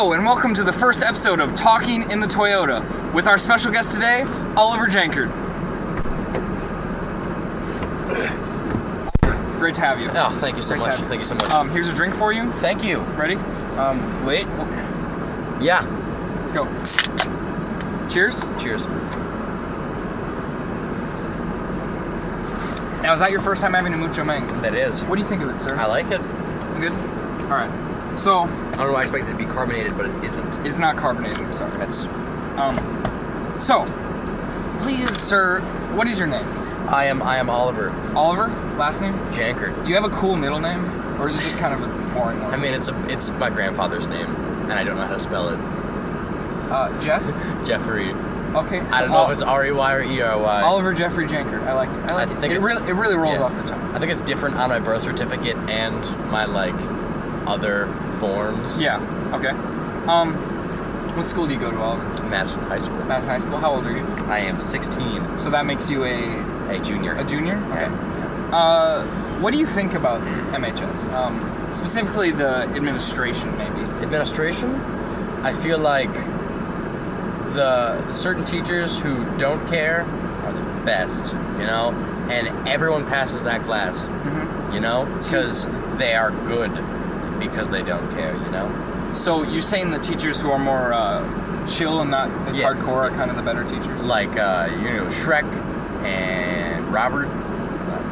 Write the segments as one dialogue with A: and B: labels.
A: Hello and welcome to the first episode of Talking in the Toyota with our special guest today, Oliver Jankord. Great to have you.
B: Oh, thank you so much. Thank you so much.
A: Here's a drink for you.
B: Thank you.
A: Ready?
B: Wait. Yeah.
A: Let's go. Cheers.
B: Cheers.
A: Now, is that your first time having a mucho mango?
B: That is.
A: What do you think of it, sir?
B: I like it.
A: Good? Alright. So,
B: I don't know, I expected it to be carbonated, but it isn't.
A: it's not carbonated, I'm sorry.
B: That's...
A: So, please, sir, what is your name?
B: I am Oliver
A: Oliver? Last name?
B: Jankord.
A: Do you have a cool middle name? Or is it just kind of a boring one?
B: I mean, it's my grandfather's name, and I don't know how to spell it.
A: Jeff?
B: Jeffrey.
A: Okay. So
B: I don't know if it's R-E-Y or E-R-Y.
A: Oliver Jeffrey Jankord. I like it. I like it.
B: think
A: It really rolls off the tongue.
B: I think it's different on my birth certificate and my, other forms.
A: Yeah. Okay. What school do you go to, Oliver?
B: Madison High School.
A: Madison High School. How old are you?
B: I am 16.
A: So that makes you a
B: Junior.
A: a junior? Okay.
B: Yeah.
A: What do you think about MHS? Specifically the administration, maybe.
B: Administration? I feel like the certain teachers who don't care are the best, and everyone passes that class, because they are good because they don't care,
A: So you're saying the teachers who are more chill and not as hardcore are kind of the better teachers?
B: Like, Shrek and Robert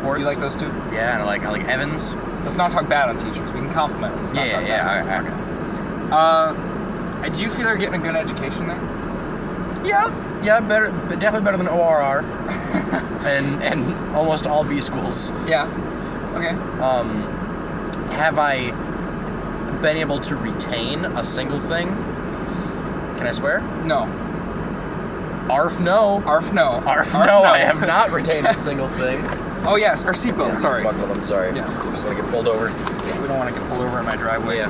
B: Ports.
A: You like those two?
B: Yeah, and I like Evans.
A: Let's not talk bad on teachers. We can compliment them. Let's not talk bad.
B: Okay.
A: Do you feel they're getting a good education there?
B: Yeah, better, definitely better than ORR, and almost all B schools.
A: Yeah. Okay.
B: Have I been able to retain a single thing? Can I swear?
A: No.
B: Arf no.
A: Arf no.
B: Arf no. I have not retained a single thing.
A: Oh yes, our seatbelt. Sorry.
B: Buckled, I'm sorry.
A: Yeah, of course.
B: Just gonna get pulled over.
A: Yeah, we don't want to get pulled over in my driveway.
B: Yeah.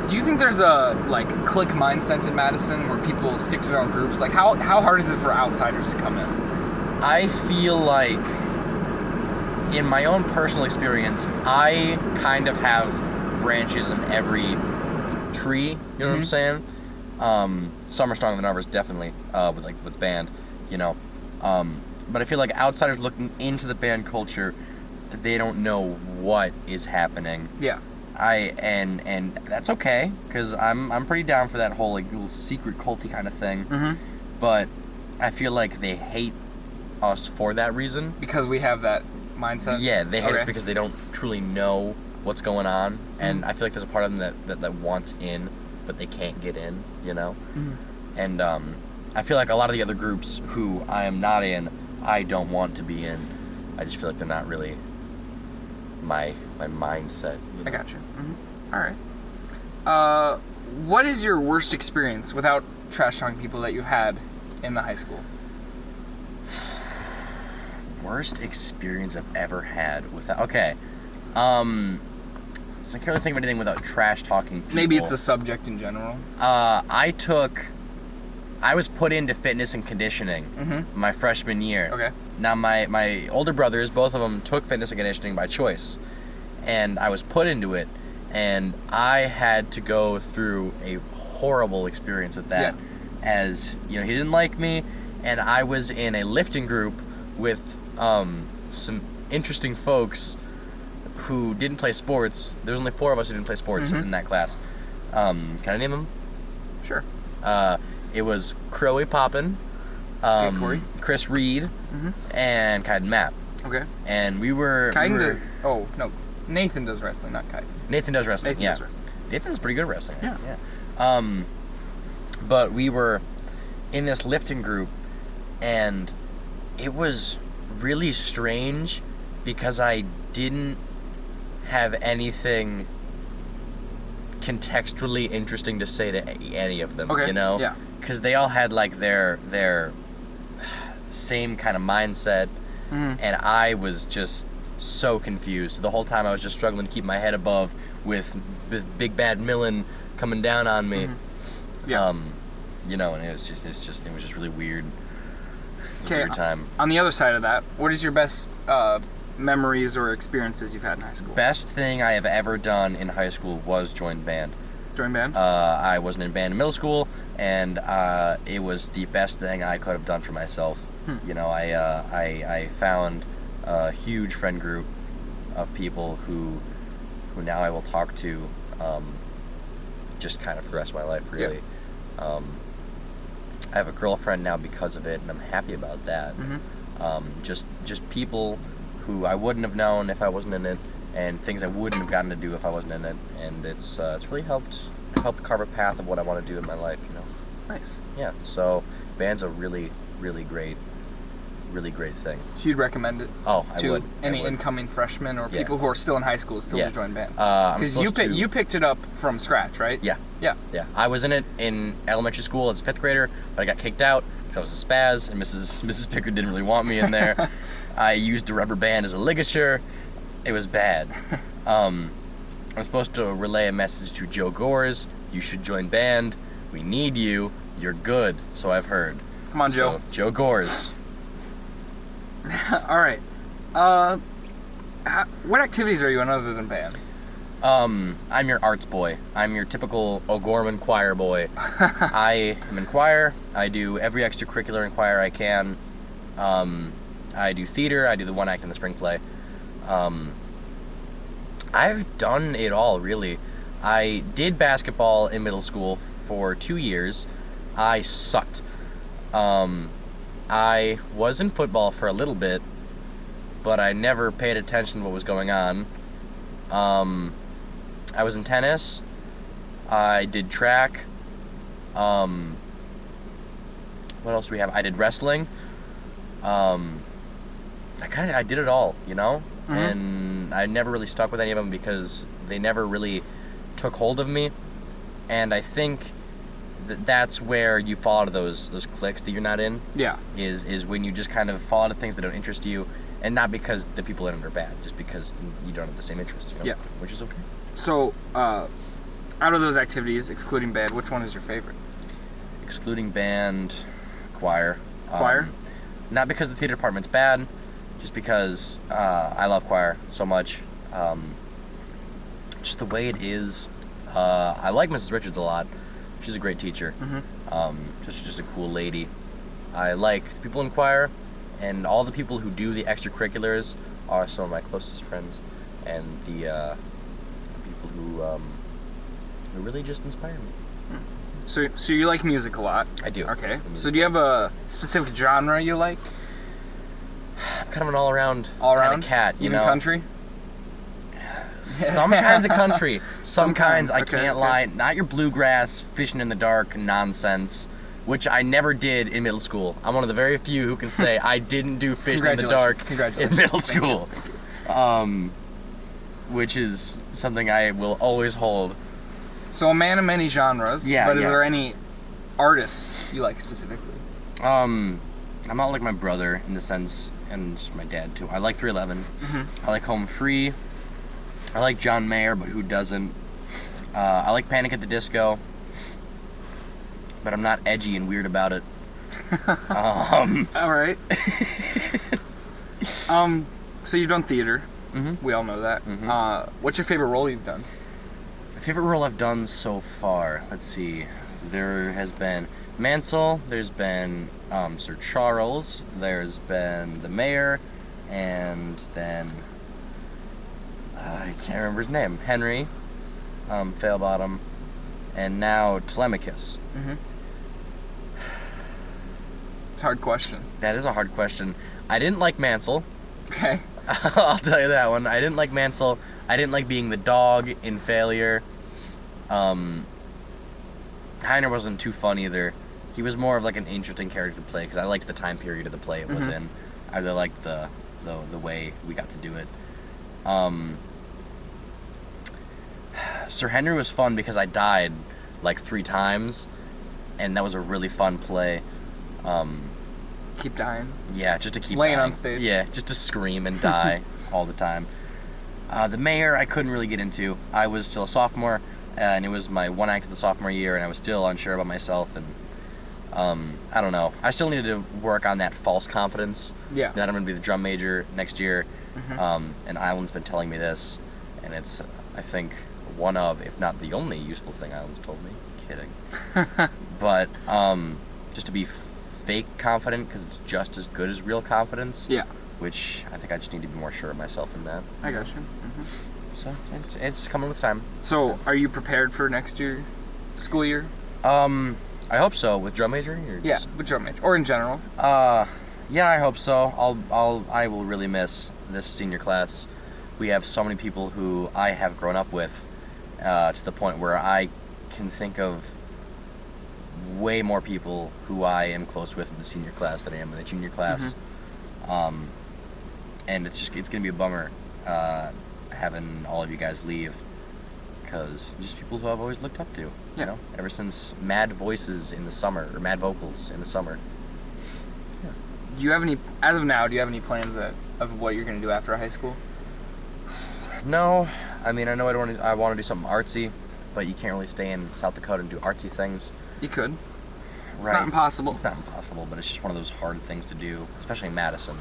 A: Do you think there's a clique mindset in Madison where people stick to their own groups? How hard is it for outsiders to come in?
B: I feel like, in my own personal experience, I kind of have branches in every tree. You know what I'm saying? Some are stronger than others, definitely. With band, But I feel like outsiders looking into the band culture, they don't know what is happening.
A: Yeah.
B: And that's okay, because I'm pretty down for that whole little secret culty kind of thing.
A: Mm-hmm.
B: But I feel like they hate us for that reason.
A: Because we have that mindset?
B: Yeah, they hate us because they don't truly know what's going on. And I feel like there's a part of them that wants in, but they can't get in,
A: Mm-hmm.
B: And I feel like a lot of the other groups who I am not in, I don't want to be in. I just feel like they're not really my mindset.
A: I got you. Mm-hmm. All right. What is your worst experience without trash talking people that you had in the high school?
B: Worst experience I've ever had without... Okay. So I can't really think of anything without trash talking people.
A: Maybe it's a subject in general.
B: I was put into fitness and conditioning my freshman year.
A: Okay.
B: Now, my older brothers, both of them, took fitness and conditioning by choice. And I was put into it, and I had to go through a horrible experience with that.
A: Yeah.
B: As, he didn't like me, and I was in a lifting group with some interesting folks who didn't play sports. There was only 4 of us who didn't play sports in that class. Can I name them?
A: Sure.
B: It was Crowy Poppin,
A: Corey.
B: Chris Reed, and Kaiden Mapp.
A: Okay.
B: And we were...
A: Oh, no. Nathan does wrestling, not Kaiden.
B: Nathan does wrestling,
A: Nathan does wrestling.
B: Nathan's pretty good at wrestling.
A: Yeah.
B: But we were in this lifting group, and it was really strange because I didn't have anything contextually interesting to say to any of them,
A: Yeah.
B: Because they all had their same kind of mindset, and I was just so confused. The whole time I was just struggling to keep my head above with Big Bad Millen coming down on me.
A: Yeah.
B: And it was just really weird.
A: Okay.
B: Weird time.
A: On the other side of that, what is your best memories or experiences you've had in high school?
B: Best thing I have ever done in high school was join band.
A: Join band?
B: I wasn't in band in middle school, and it was the best thing I could have done for myself. You know, I found a huge friend group of people who now I will talk to just kind of for the rest of my life, really. Yeah. I have a girlfriend now because of it, and I'm happy about that. Just people who I wouldn't have known if I wasn't in it, and things I wouldn't have gotten to do if I wasn't in it, and it's really helped carve a path of what I want to do in my life, you know.
A: Nice.
B: Yeah, so band's a really great thing.
A: So you'd recommend it?
B: Oh, I would.
A: Any incoming freshmen or people who are still in high school to join band?
B: Because
A: you picked it up from scratch, right?
B: Yeah.
A: Yeah.
B: Yeah. I was in it in elementary school as a 5th grader, but I got kicked out because I was a spaz, and Mrs. Pickard didn't really want me in there. I used a rubber band as a ligature. It was bad. I'm supposed to relay a message to Joe Gores. You should join band. We need you. You're good, so I've heard.
A: Come on, Joe.
B: Joe Gores.
A: All right. What activities are you in other than band?
B: I'm your arts boy. I'm your typical O'Gorman choir boy. I am in choir. I do every extracurricular in choir I can. I do theater. I do the one act in the spring play. I've done it all, really. I did basketball in middle school for 2 years. I sucked. I was in football for a little bit, but I never paid attention to what was going on. I was in tennis. I did track. What else do we have? I did wrestling. I did it all, you know? Mm-hmm. And I never really stuck with any of them because they never really took hold of me. And I think that's where you fall out of those cliques that you're not in. Yeah. Is when you just kind of fall out of things that don't interest you, and not because the people in it are bad, just because you don't have the same interests, you know? Yeah. Which is okay. So,
A: out of those activities, excluding band, which one is your favorite?
B: Excluding band, choir.
A: Choir?
B: Not because the theater department's bad, just because I love choir so much. Just the way it is. I like Mrs. Richards a lot. She's a great teacher. Mm-hmm. Just a cool lady. I like people in choir, and all the people who do the extracurriculars are some of my closest friends, and the people who really just inspire me.
A: So you like music a lot?
B: I do.
A: Okay. So do you have a specific genre you like?
B: I'm kind of an all-around kind of cat.
A: Even country?
B: Some kinds of country. Some kinds, I can't lie. Not your bluegrass, fishing in the dark nonsense, which I never did in middle school. I'm one of the very few who can say I didn't do fishing in the dark in middle school. Which is something I will always hold.
A: So a man of many genres. Yeah. But are there any artists you like specifically?
B: I'm not like my brother in the sense, and just my dad too. I like 311. Mm-hmm. I like Home Free. I like John Mayer, but who doesn't? I like Panic at the Disco, but I'm not edgy and weird about it.
A: All right. So you've done theater. Mm-hmm. We all know that. Mm-hmm. What's your favorite role you've done?
B: My favorite role I've done so far, let's see. There has been Mansell, there's been Sir Charles, there's been the mayor, and then I can't remember his name. Henry, Failbottom, and now Telemachus.
A: Mm-hmm. It's a hard question.
B: That is a hard question. I didn't like Mansell.
A: Okay.
B: I'll tell you that one. I didn't like Mansell. I didn't like being the dog in Failure. Heiner wasn't too fun either. He was more of like an interesting character to play because I liked the time period of the play it was in. I really liked the way we got to do it. Sir Henry was fun because I died like 3 times, and that was a really fun play.
A: Keep dying?
B: Yeah, just to keep
A: laying
B: dying.
A: On stage?
B: Yeah, just to scream and die all the time. The mayor I couldn't really get into. I was still a sophomore, and it was my one act of the sophomore year, and I was still unsure about myself, and I don't know. I still needed to work on that false confidence. Yeah. That I'm going to be the drum major next year. Mm-hmm. And Island's been telling me this, and it's, I think, one of, if not the only useful thing Islands told me. Kidding. But just to be fake confident, because it's just as good as real confidence.
A: Yeah.
B: Which I think I just need to be more sure of myself in that.
A: I got you. Mm-hmm.
B: So it's coming with time.
A: So, are you prepared for next year, school year?
B: I hope so. With drum majoring, or
A: Yeah, with drum major, or in general.
B: Yeah, I hope so. I will really miss this senior class. We have so many people who I have grown up with, to the point where I can think of way more people who I am close with in the senior class than I am in the junior class. Mm-hmm. And it's gonna be a bummer having all of you guys leave, because just people who I've always looked up to. You know, ever since Mad Voices in the summer, or Mad Vocals in the summer. Yeah.
A: Do you have any, as of now, do you have any plans of what you're gonna do after high school?
B: No, I mean, I know I want to do something artsy, but you can't really stay in South Dakota and do artsy things.
A: You could. It's
B: Right.
A: not impossible.
B: It's not impossible, but it's just one of those hard things to do, especially in Madison.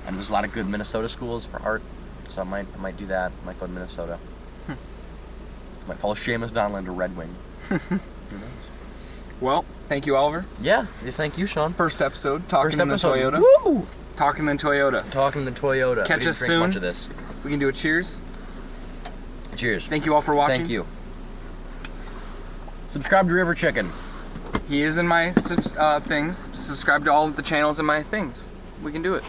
B: And there's a lot of good Minnesota schools for art, so I might do that. I might go to Minnesota. I might follow Seamus Donlan to Red Wing. Who knows?
A: Well, thank you, Oliver.
B: Yeah, thank you, Sean.
A: First episode, Talkin in the Toyota.
B: Woo!
A: Talkin the Toyota.
B: Talking the Toyota.
A: Catch
B: We didn't
A: us
B: drink
A: soon.
B: Much of this.
A: We can do a cheers.
B: Cheers.
A: Thank you all for watching.
B: Thank you. Subscribe to River Chicken.
A: He is in my things. Subscribe to all of the channels in my things. We can do it.